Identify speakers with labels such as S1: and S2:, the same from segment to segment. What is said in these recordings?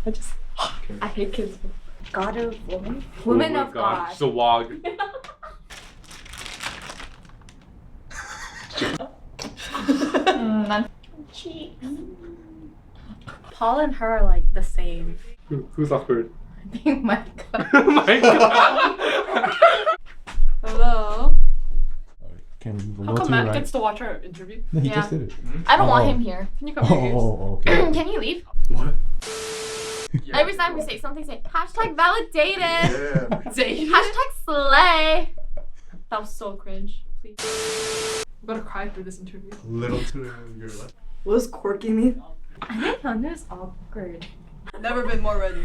S1: I hate kids.
S2: God of woman?
S1: Woman of God.
S3: She's a wog.
S2: Paul and her are like the same.
S3: Who's awkward?
S2: I think Micah.
S3: My God.
S1: Hello.
S4: Can you
S1: How
S4: go
S1: come
S4: to your
S1: Matt
S4: right?
S1: gets to watch our interview?
S4: No, he
S2: Yeah.
S4: just did it.
S2: I don't want
S4: Oh.
S2: him here.
S1: Can you come here?
S4: Oh, okay.
S2: Can you leave?
S3: What?
S2: Every time we say something, say hashtag validated.
S3: Yeah.
S1: Zayn.
S2: Hashtag slay.
S1: That was so cringe. Please. I'm gonna cry through this interview.
S3: Little to your left.
S5: What does quirky mean?
S2: I think Hyunwoo's awkward.
S1: Never been more ready.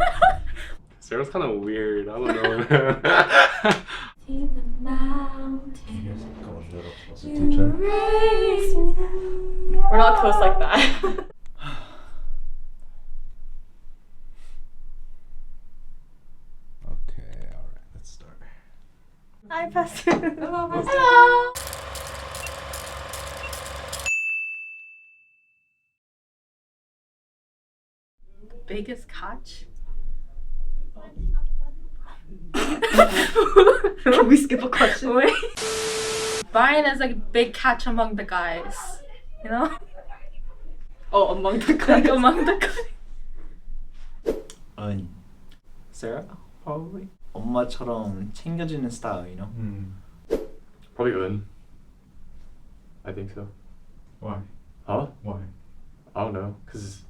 S3: Sarah's kind of weird. I don't know.
S2: In the mountains,
S4: Teacher.
S1: We're not close like that.
S4: Okay, alright, let's start.
S5: Hi, Pastor.
S1: Hello, Pastor.
S2: Hello. Biggest catch?
S5: Can we skip a question?
S2: Wait. Brian is like a big catch among the guys. You know?
S1: Oh, among the
S2: Like
S1: guys.
S2: among the guys.
S6: 은
S3: Sarah? Probably.
S6: 엄마처럼 챙겨주는 스타일, you know?
S3: Probably Un. I think so.
S4: Why?
S3: Huh?
S4: Why?
S3: I don't know. Cause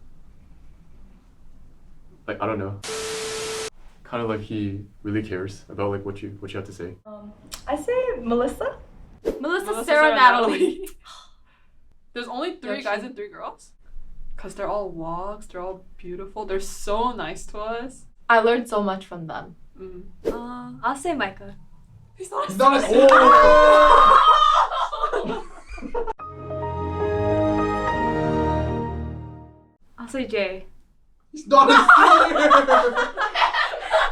S3: like I don't know. Kind of like he really cares about like what you have to say.
S5: I say Melissa.
S2: Melissa, Sarah, Natalie.
S1: There's only 3 guys and 3 girls? Because they're all wogs, they're all beautiful, they're so nice to us.
S2: I learned so much from them.
S5: I'll say Micah.
S1: He's not
S3: He's not a
S5: I'll say Jay.
S3: He's not a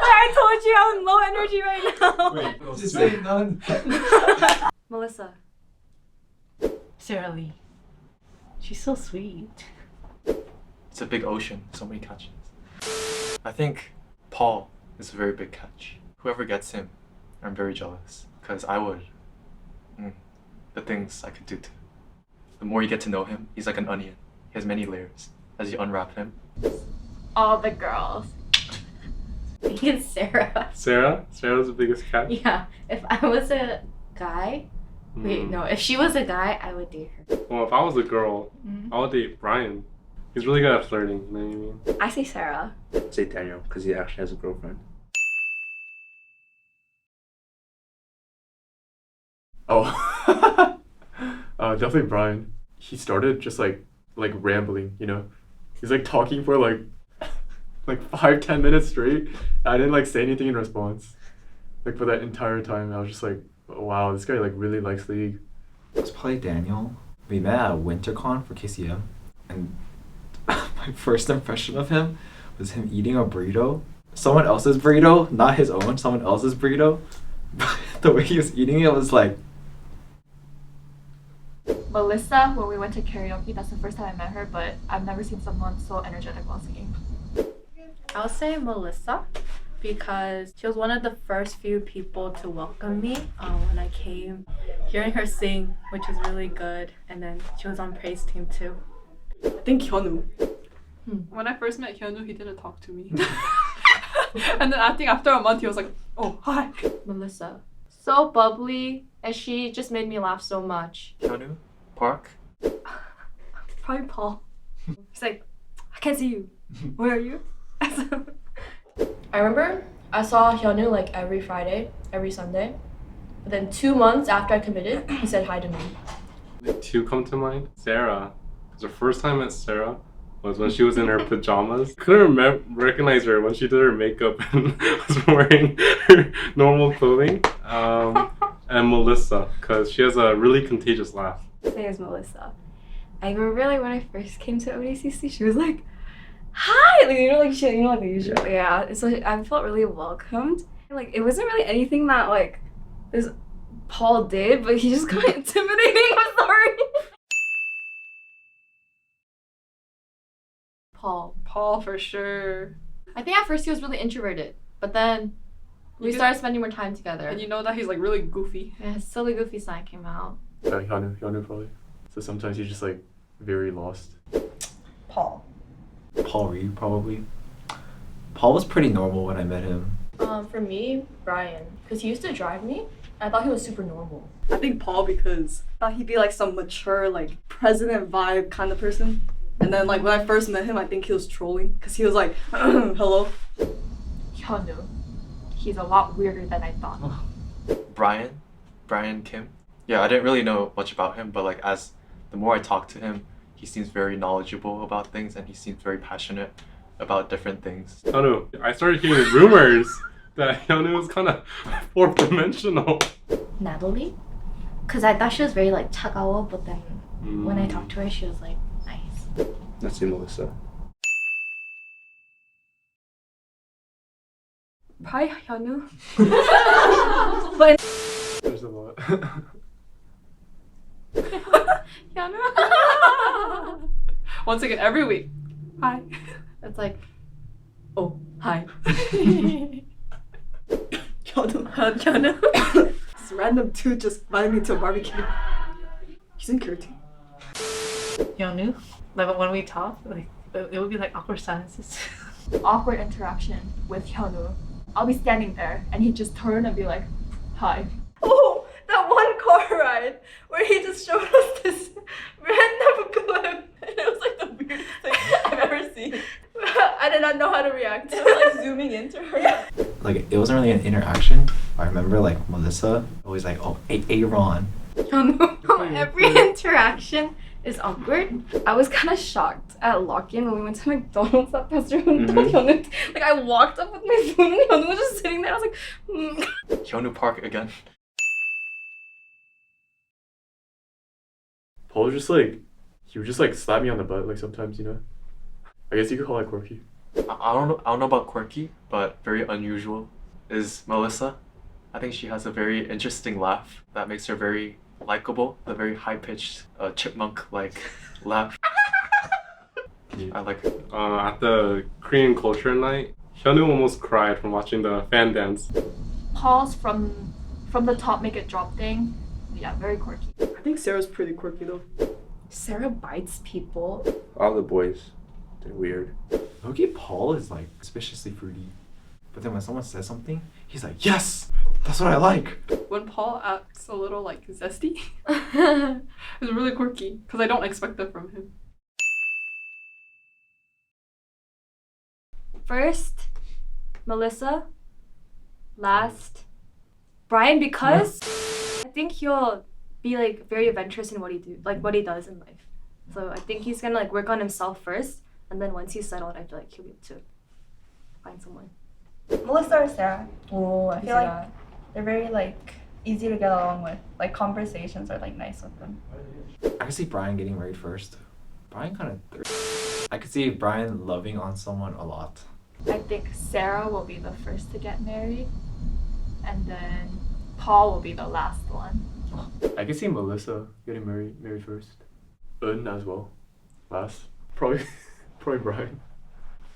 S5: I told you I'm low energy right now.
S4: Wait, just say none.
S5: Melissa.
S2: Sarah Lee. She's so sweet.
S6: It's a big ocean, so many catches. I think Paul is a very big catch. Whoever gets him, I'm very jealous. Because I would. The things I could do to him. The more you get to know him, he's like an onion. He has many layers. As you unwrap him,
S2: All the girls. I think it's Sarah.
S3: Sarah? Sarah's the biggest catch?
S2: Yeah. If I was a guy, wait, no. If she was a guy, I would date her.
S3: Well, if I was a girl,
S2: Mhm.
S3: I would date Brian. He's really good at flirting, you know what I mean?
S5: I say Sarah.
S7: Say Daniel because he actually has a girlfriend.
S3: Oh. Definitely Brian. He started just like rambling, you know? He's like talking for like 5-10 minutes straight. I didn't like say anything in response. Like for that entire time, I was just like, wow, this guy like really likes League.
S6: Let's play Daniel. We met at WinterCon for KCM, and my first impression of him was him eating a burrito. Someone else's burrito, not his own, someone else's burrito. But the way he was eating it was like,
S8: Melissa, when we went to karaoke, that's the first time I met her, but I've never seen someone so energetic while singing.
S2: I'll say Melissa because she was one of the first few people to welcome me when I came. Hearing her sing, which is really good, and then she was on praise team too.
S1: I think Hyunwoo. When I first met Hyunwoo, he didn't talk to me. And then I think after a month, he was like, oh, hi.
S2: Melissa. So bubbly, and she just made me laugh so much.
S6: Hyunwoo, Park.
S5: Probably Paul. He's like, I can't see you. Where are you?
S2: I remember I saw Hyunwoo like every Friday, every Sunday. But then 2 months after I committed, he said hi to me.
S3: Like, 2 come to mind. Sarah. Because the first time I met Sarah was when she was in her pajamas. Couldn't recognize her when she did her makeup and was wearing her normal clothing. And Melissa, because she has a really contagious laugh.
S5: Same as Melissa. I remember like when I first came to ODCC, she was like, hi! Like, you know, like shit, you know, like the usual. Yeah. So I felt really welcomed. Like, it wasn't really anything that like this Paul did, but he just got intimidating. I'm sorry.
S2: Paul.
S1: Paul for sure.
S2: I think at first he was really introverted, but then we
S1: You
S2: started spending more time together.
S1: And you know that he's like really goofy.
S2: Yeah, his silly goofy side came out.
S3: Hyunwoo probably. So sometimes he's just like very lost.
S9: Paul.
S10: Paul Reed, probably. Paul was pretty normal when I met him.
S9: For me, Brian, because he used to drive me. I thought he was super normal.
S11: I think Paul because I thought he'd be like some mature, like president vibe kind of person. And then like when I first met him, I think he was trolling because he was like, hello.
S8: Hyunwoo. He's a lot weirder than I thought.
S6: Brian Kim. Yeah, I didn't really know much about him, but like as the more I talk to him, he seems very knowledgeable about things and he seems very passionate about different things.
S3: Hyunwoo, I started hearing rumors that Hyunwoo was kind of fourth dimensional.
S5: Natalie, because I thought she was very like 차가워, but then when I talked to her, she was like nice.
S7: Let's see Melissa.
S1: Probably Hyunwoo.
S2: But
S3: There's a lot.
S1: Hyunwoo. Once again, every week. Hi.
S2: it's like,
S11: Oh, hi. Hyunwoo. This random dude just invited me to a barbecue. He's in Kyoto.
S9: Hyunwoo. Like when we talk, like it would be like awkward silences.
S8: Awkward interaction with Hyunwoo. I'll be standing there and he'd just turn and be like, hi.
S9: Oh, that one car ride where he just showed us this random clip. And it was like the weirdest thing I've ever seen. I did not know how to react. I was like zooming into her.
S10: Like, it wasn't really an interaction. I remember, like, Melissa always like, oh, Aaron.
S5: Every interaction is awkward. I was kind of shocked at lock-in when we went to McDonald's that past room. Like I walked up with my phone and Hyunwoo was just sitting there. I was like,
S6: Hyunwoo Park again.
S3: Paul was just like, he would just like slap me on the butt like sometimes, you know? I guess you could call it quirky.
S6: I don't know about quirky, but very unusual is Melissa. I think she has a very interesting laugh that makes her very likable. A very high-pitched chipmunk-like laugh. I like it.
S3: At the Korean culture night, Hyunwoo almost cried from watching the fan dance.
S8: Paul's from the top make it drop thing. Yeah, very quirky.
S11: I think Sarah's pretty quirky though.
S5: Sarah bites people.
S7: All the boys, they're weird.
S10: Loki Paul is like suspiciously fruity. But then when someone says something, he's like, yes! That's what I like!
S1: When Paul acts a little like zesty, it's really quirky because I don't expect that from him.
S2: first, Melissa. Last, Brian, because I think he'll be like very adventurous in what he does in life. So I think he's gonna like work on himself first, and then once he's settled, I feel like he'll be able to find someone.
S9: Melissa or Sarah?
S2: Oh,
S9: I feel like they're very like easy to get along with. Like conversations are like nice with them.
S10: I could see Brian getting married first. Brian kind of I could see Brian loving on someone a lot.
S8: I think Sarah will be the first to get married, and then Paul will be the last one.
S3: I could see Melissa getting married first. Eun as well. Last. Probably Brian.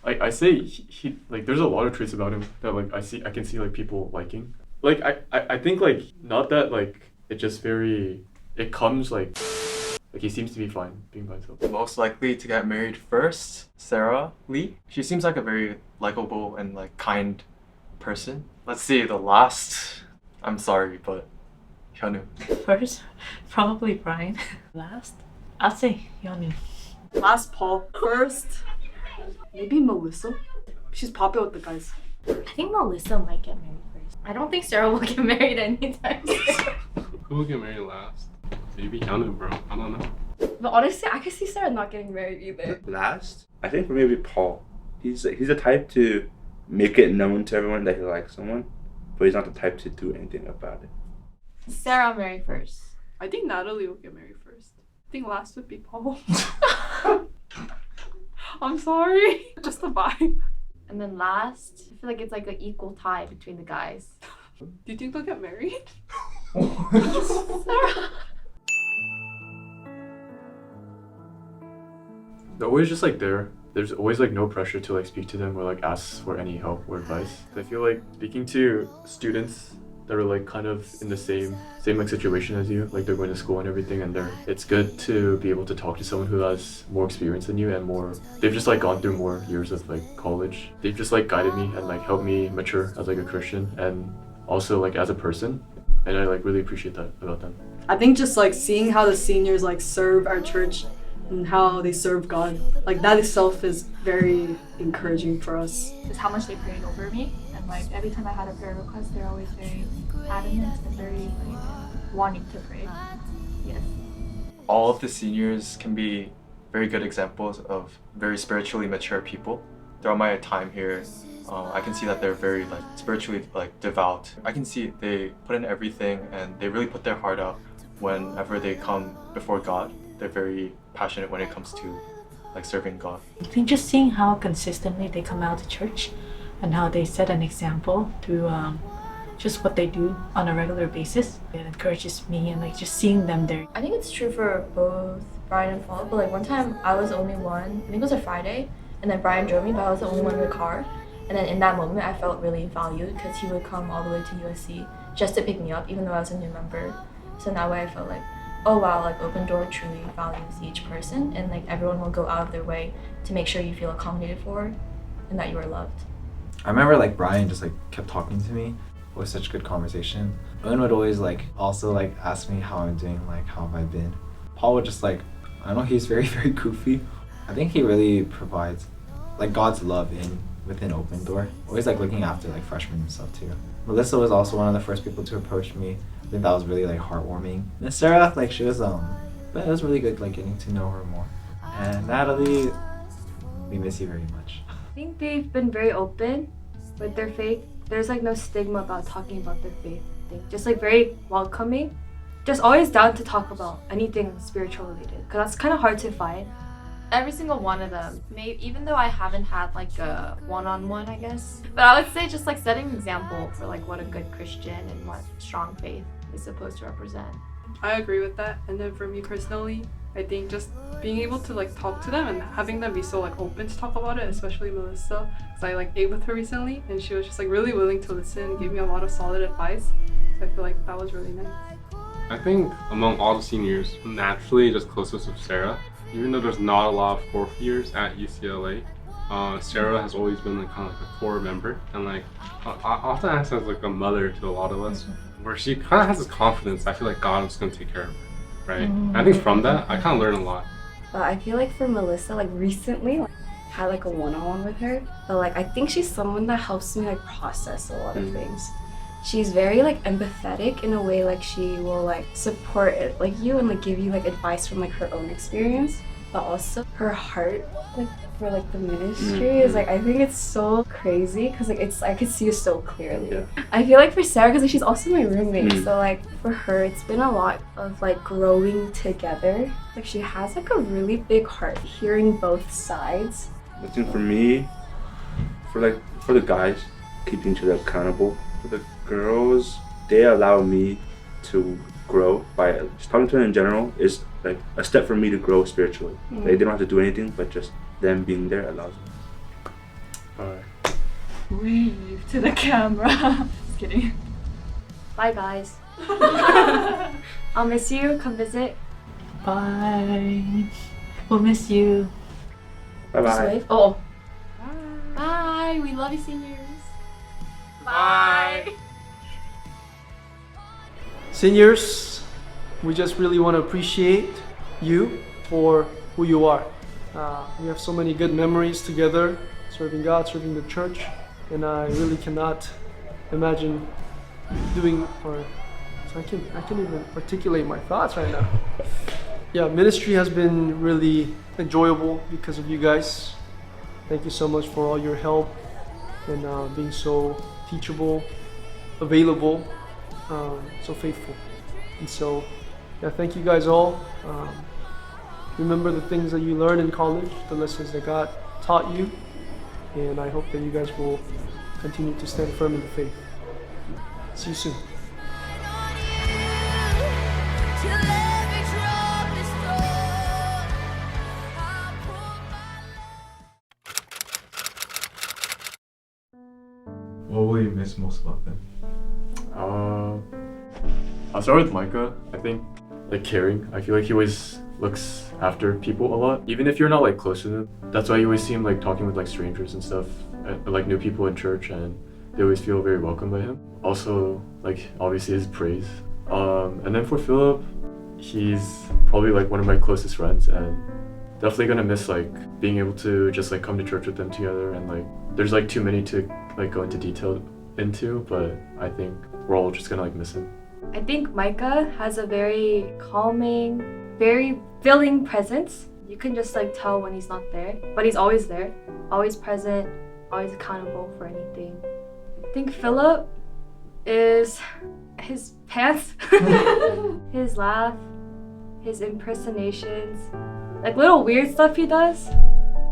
S3: I say he like there's a lot of traits about him that like I can see like people liking. Like I think like not that like it just very it comes like he seems to be fine being by himself.
S6: Most likely to get married first, Sarah Lee. She seems like a very likable and like kind person. Let's see, the last, I'm sorry, but Hyunwoo.
S9: First, probably Brian. Last, I'll say Hyunwoo.
S11: Last Paul. First, maybe Melissa. She's popular with the guys.
S2: I think Melissa might get married first. I don't think Sarah will get married anytime soon.
S3: Who will get married last? Maybe Hyunwoo, bro. I don't know.
S2: But honestly, I could see Sarah not getting married either.
S7: Last, I think for maybe Paul. He's the type to make it known to everyone that he likes someone, but he's not the type to do anything about it.
S2: Sarah married first.
S1: I think Natalie will get married first. I think last would be Paul. I'm sorry. Just a vibe.
S2: And then last, I feel like it's like an equal tie between the guys.
S1: Do you think they'll get married?
S2: Sarah.
S3: They're always just like there. there's always like no pressure to like speak to them or like ask for any help or advice. I feel like speaking to students that are like kind of in the same like situation as you, like they're going to school and everything, and it's good to be able to talk to someone who has more experience than you and they've just like gone through more years of like college. They've just like guided me and like helped me mature as like a Christian and also like as a person, and I like really appreciate that about them.
S11: I think just like seeing how the seniors like serve our church and how they serve God, like that itself is very encouraging for us.
S8: Just how much they prayed over me, and like every time I had a prayer request, they're always very adamant and very like wanting to pray. Yes.
S6: All of the seniors can be very good examples of very spiritually mature people. Throughout my time here, I can see that they're very like spiritually like devout. I can see they put in everything and they really put their heart out whenever they come before God. They're very passionate when it comes to like serving God.
S12: I think just seeing how consistently they come out to church and how they set an example through just what they do on a regular basis, it encourages me, and like just seeing them there.
S9: I think it's true for both Brian and Paul, but like one time I was the only one, I think it was a Friday, and then Brian drove me, but I was the only one in the car. And then in that moment I felt really valued because he would come all the way to USC just to pick me up, even though I was a new member. So in that way I felt like, oh wow, like Open Door truly values each person, and like everyone will go out of their way to make sure you feel accommodated for and that you are loved.
S10: I remember like Brian just like kept talking to me. It was such good conversation. Owen would always like also like ask me how I'm doing, like how have I been. Paul would just like, I don't know, he's very, very goofy. I think he really provides like God's love within Open Door. Always like looking after like freshmen and stuff too. Melissa was also one of the first people to approach me. I think that was really like heartwarming. Miss Sarah, like she was but it was really good like getting to know her more. And Natalie, we miss you very much.
S5: I think they've been very open with their faith. There's like no stigma about talking about their faith. I think just like very welcoming. Just always down to talk about anything spiritual related, because that's kind of hard to find.
S2: Every single one of them, maybe even though I haven't had like a one-on-one, I guess, but I would say just like setting an example for like what a good Christian and what strong faith is supposed to represent.
S1: I agree with that. And then for me personally, I think just being able to like talk to them and having them be so like open to talk about it, especially Melissa, because I like ate with her recently and she was just like really willing to listen and give me a lot of solid advice. So I feel like that was really nice.
S13: I think among all the seniors, naturally just closest with Sarah. Even though there's not a lot of fourth years at UCLA, Sarah has always been like kind of like a core member, and like often acts as like a mother to a lot of us, where she kind of has this confidence. I feel like God is going to take care of her, right? And I think from that, I kind of learned a lot.
S5: But I feel like for Melissa, like recently, like, had like a one-on-one with her, but like I think she's someone that helps me like process a lot of things. She's very like empathetic in a way, like she will like support it like you and like give you like advice from like her own experience, but also her heart like for like the ministry is like, I think it's so crazy because like it's, I could see it so clearly.
S3: Yeah.
S5: I feel like for Sarah, because like, she's also my roommate, so like for her it's been a lot of like growing together. Like she has like a really big heart, hearing both sides.
S7: I think for me, for the guys, keeping each other accountable. For the girls, they allow me to grow by just talking to them in general is like a step for me to grow spiritually. Like, they don't have to do anything, but just them being there allows me.
S3: Bye.
S8: Wave to the camera. Just kidding.
S5: Bye guys. I'll miss you. Come visit.
S12: Bye. We'll miss you.
S7: Bye
S5: Just
S7: bye.
S5: wave. Oh.
S2: Bye. We love you, seniors.
S8: Bye.
S14: Seniors, we just really want to appreciate you for who you are. We have so many good memories together, serving God, serving the church, and I really cannot imagine doing, or I can't even articulate my thoughts right now. Yeah, ministry has been really enjoyable because of you guys. Thank you so much for all your help and being so teachable, available, so faithful. And so, yeah, thank you guys all. Remember the things that you learned in college, the lessons that God taught you, and I hope that you guys will continue to stand firm in the faith. See you soon.
S4: What will you miss most about them?
S3: I'll start with Micah. I think like caring. I feel like he always looks after people a lot, even if you're not like close to them. That's why you always see him like talking with like strangers and stuff, like new people in church, and they always feel very welcome by him. Also, like obviously his praise. And then for Philip, he's probably like one of my closest friends, and definitely gonna miss like being able to just like come to church with them together. And like there's like too many to like go into detail into, but I think we're all just gonna like miss him.
S5: I think Micah has a very calming, very filling presence. You can just like tell when he's not there, but he's always there, always present, always accountable for anything. I think Philip is his pants, his laugh, his impersonations, like little weird stuff he does,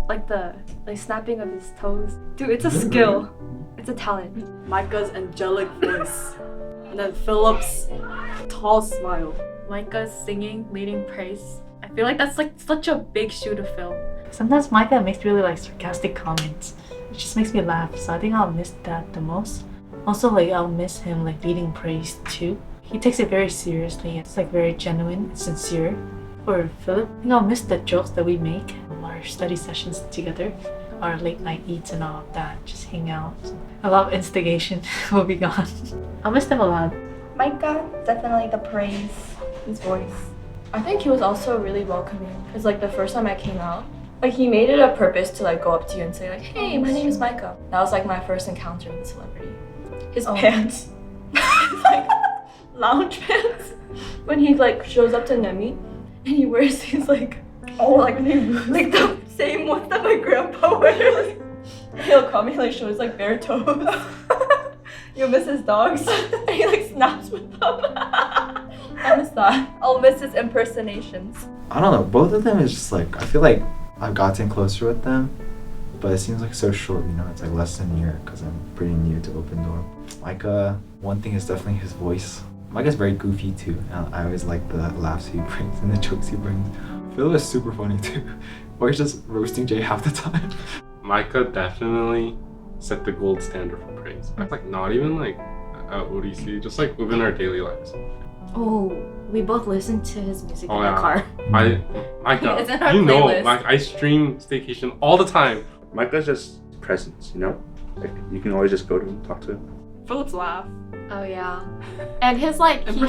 S5: like the snapping of his toes. Dude, it's a skill. It's a talent.
S11: Micah's angelic voice. And then Philip's tall smile.
S2: Micah's singing, leading praise. I feel like that's like such a big shoe to fill.
S12: Sometimes Micah makes really like sarcastic comments. It just makes me laugh, so I think I'll miss that the most. Also, like I'll miss him like leading praise too. He takes it very seriously. It's like very genuine, sincere. For Philip, I think I'll miss the jokes that we make, our study sessions together, our late night eats and all of that. Just hang out. A lot of instigation will be gone. I'll miss them a lot.
S9: Micah, definitely the praise, his voice. I think he was also really welcoming because like the first time I came out, like he made it a purpose to like go up to you and say like, hey, my name is Micah. That was like my first encounter with a celebrity. His pants, like lounge pants. When he like shows up to Nemi and he wears these like like the same ones that my grandpa wears. He'll come and like show his like bare toes. You'll miss his dogs. And he like snaps with them. I miss that. I'll miss his impersonations.
S10: I don't know, both of them is just like, I feel like I've gotten closer with them, but it seems like so short, you know, it's like less than a year because I'm pretty new to Open Door. Micah, one thing is definitely his voice. Micah's very goofy too, and I always like the laughs he brings and the jokes he brings. Phil is super funny too, or he's just roasting Jay half the time.
S13: Micah definitely set the gold standard for praise. Like not even like at ODC, just like within our daily lives.
S5: Oh, we both listen to his music
S13: Oh,
S5: in
S13: yeah.
S5: the car.
S13: Micah,
S5: It's in our
S13: you know,
S5: playlist.
S13: like I stream Staycation all the time.
S7: Micah's just presence, you know? Like you can always just go to him, talk to him.
S1: Philip's laugh.
S5: Oh yeah, and his like he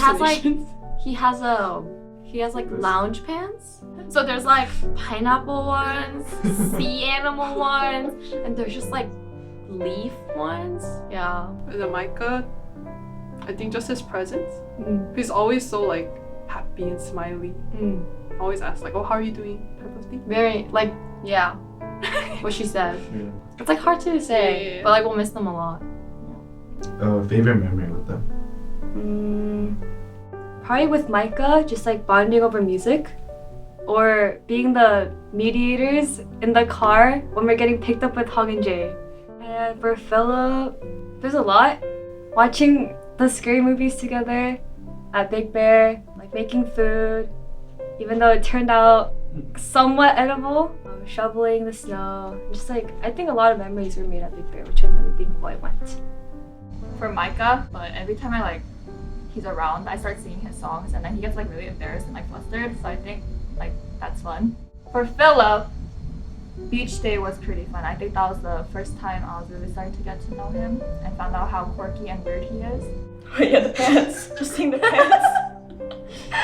S5: has like lounge pants. So there's like pineapple ones, sea animal ones, and there's just like leaf ones. Yeah.
S1: And then Micah, I think just his presence. He's always so like happy and smiley. Always asks like, oh, how are you doing? Type of thing.
S5: Very like yeah. What she said.
S7: Yeah.
S5: It's like hard to say,
S1: Yeah.
S5: but like we'll miss them a lot.
S4: Favorite memory with them?
S5: Probably with Micah, just like bonding over music, or being the mediators in the car when we're getting picked up with Hong and Jay. And for Philip, there's a lot. Watching the scary movies together at Big Bear, like making food, even though it turned out somewhat edible. Shoveling the snow. Just like, I think a lot of memories were made at Big Bear, which I'm really thankful I went.
S8: For Micah, but every time he's around, I start singing his songs and then he gets like really embarrassed and like flustered, so I think like that's fun. For Philip, beach day was pretty fun. I think that was the first time I was really starting to get to know him and found out how quirky and weird he is.
S9: Yeah, the pants. Just seeing the pants.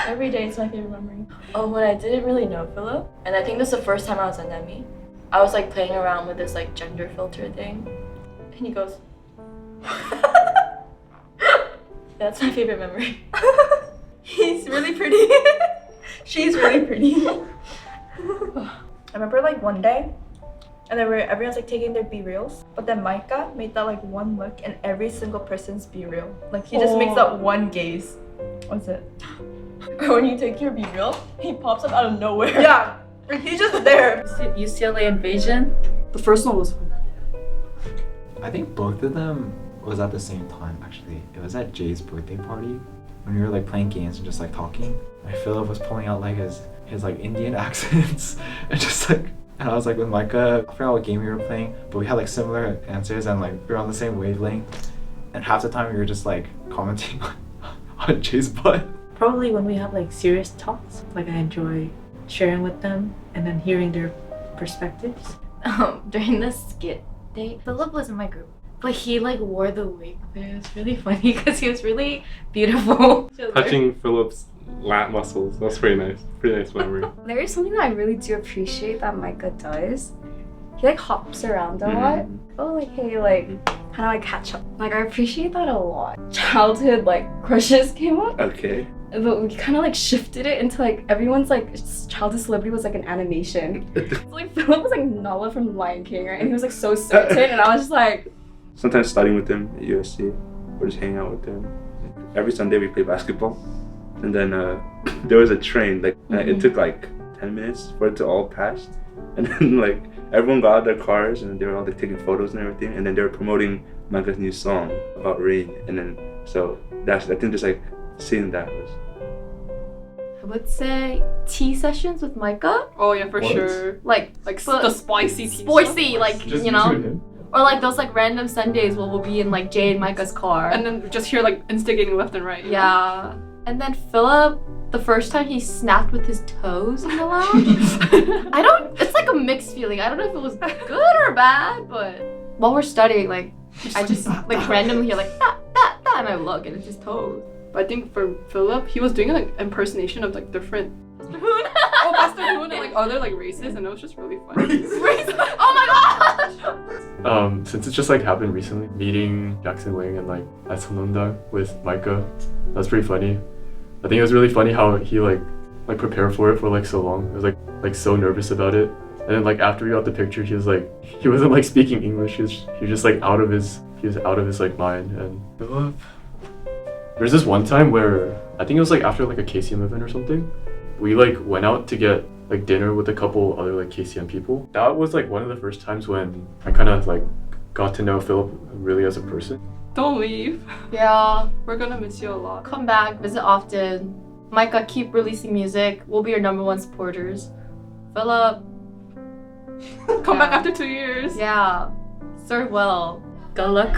S9: Every day is my favorite memory. Oh, when I didn't really know Philip, and I think this is the first time I was at Nemi, I was like playing around with this like gender filter thing, and he goes, that's my favorite memory. He's really pretty. She's really pretty. I remember like one day, and then everyone's like taking their B-reels, but then Micah made that like one look and every single person's B-reel. Like he just makes that one gaze. What's it? Or when you take your B-reel, he pops up out of nowhere. Yeah, he's just there.
S2: UCLA Invasion.
S11: The first one was fun.
S10: I think both of them was at the same time actually. It was at Jay's birthday party when we were like playing games and just like talking. And Philip was pulling out like his like Indian accents and just like And I was like with Micah, I forgot what game we were playing, but we had like similar answers and like we were on the same wavelength. And half the time we were just like commenting on Jay's butt.
S12: Probably when we have like serious talks, like I enjoy sharing with them and then hearing their perspectives.
S8: During the skit day, Philip was in my group, but he like wore the wig there. It was really funny because he was really beautiful.
S13: Touching Philip's lat muscles. That's pretty nice. Pretty nice memory.
S5: There is something that I really do appreciate that Micah does. He like hops around a lot. Oh, like hey, like kind of like catch up. Like I appreciate that a lot. Childhood like crushes came up.
S7: Okay.
S5: But we kind of like shifted it into like everyone's like childhood celebrity was like an animation. So, like Philip was like Nala from Lion King, right? And he was like so certain, and I was just like.
S7: Sometimes studying with him at USC, or just hanging out with him. Every Sunday we play basketball, and then there was a train. Like it took like 10 minutes for it to all pass, and then like everyone got out of their cars and they were all like taking photos and everything, and then they were promoting Micah's new song about rain, and then so that's I think just like seeing that was.
S8: I would say tea sessions with Micah.
S1: Oh yeah, for sure.
S8: Like
S1: the spicy tea.
S8: Spicy, like
S3: Just
S8: you know.
S3: him.
S8: Or like those like random Sundays where we'll be in like Jay and Micah's car.
S1: And then just hear like instigating left and right.
S8: Yeah. And then Philip, the first time he snapped with his toes in the lounge. It's like a mixed feeling. I don't know if it was good or bad, but while we're studying, like I just like randomly hear like that, and I look and it's his toes.
S1: But I think for Philip, he was doing like impersonation of like different Pastor Hoon and like other like races, and it was just really funny.
S8: Oh my gosh!
S3: Since it's just like happened recently, meeting Jackson Wang and like at Sonunda with Micah, that's pretty funny. I think it was really funny how he like prepared for it for like so long. He was like so nervous about it, and then like after we got the picture, he wasn't like speaking English. He was just like out of his like mind. And Philip, there's this one time where I think it was like after like a KCM event or something. We like went out to get like dinner with a couple other like KCM people. That was like one of the first times when I kind of like got to know Philip really as a person.
S1: Don't leave.
S8: Yeah.
S1: We're gonna miss you a lot.
S8: Come back, visit often. Micah, keep releasing music. We'll be your #1 supporters. Philip.
S1: Come back after 2 years.
S8: Yeah. Serve well.
S2: Good luck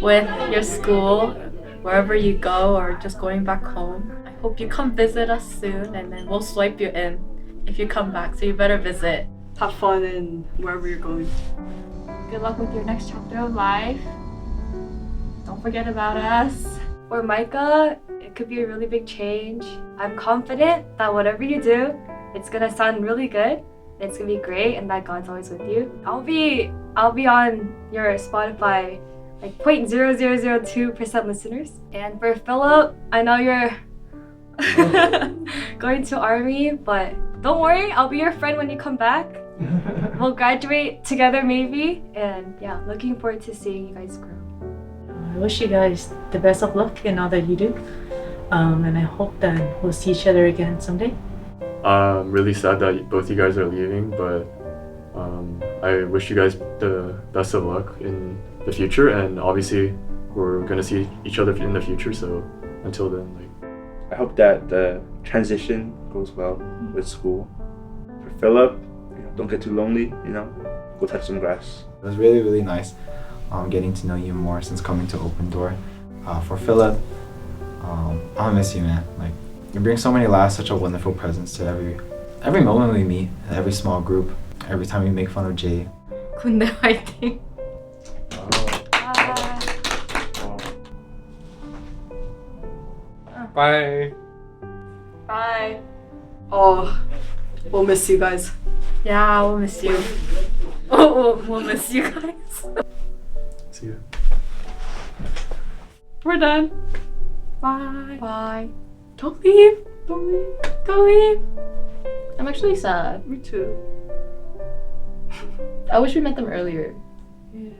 S2: with your school, wherever you go, or just going back home. I hope you come visit us soon, and then we'll swipe you in if you come back, so you better visit.
S11: Have fun in wherever you're going.
S8: Good luck with your next chapter of life. Don't forget about us.
S5: For Micah, it could be a really big change. I'm confident that whatever you do, it's gonna sound really good. It's gonna be great, and that God's always with you. I'll be on your Spotify like 0.0002% listeners. And for Philip, I know you're going to army, but don't worry, I'll be your friend when you come back. We'll graduate together maybe, and yeah, looking forward to seeing you guys grow.
S12: I wish you guys the best of luck in all that you do. And I hope that we'll see each other again someday.
S3: I'm really sad that both you guys are leaving, but I wish you guys the best of luck in the future, and obviously we're gonna see each other in the future, so until then, like,
S7: I hope that the transition goes well with school. For Philip, don't get too lonely, go touch some grass.
S10: It was really, really nice getting to know you more since coming to Open Door. For Philip, I'm gonna miss you, man. Like, you bring so many laughs, such a wonderful presence to every moment we meet, every small group, every time we make fun of Jay.
S2: 군대 화이팅!
S13: Bye.
S11: Bye. Oh, we'll miss you guys.
S2: Yeah, we'll miss you. Oh, we'll miss you guys.
S3: see you.
S1: We're done.
S8: Bye. Bye.
S1: Don't leave. Don't leave. Don't leave.
S8: I'm actually sad.
S1: Me too.
S8: I wish we met them earlier.
S1: Yeah.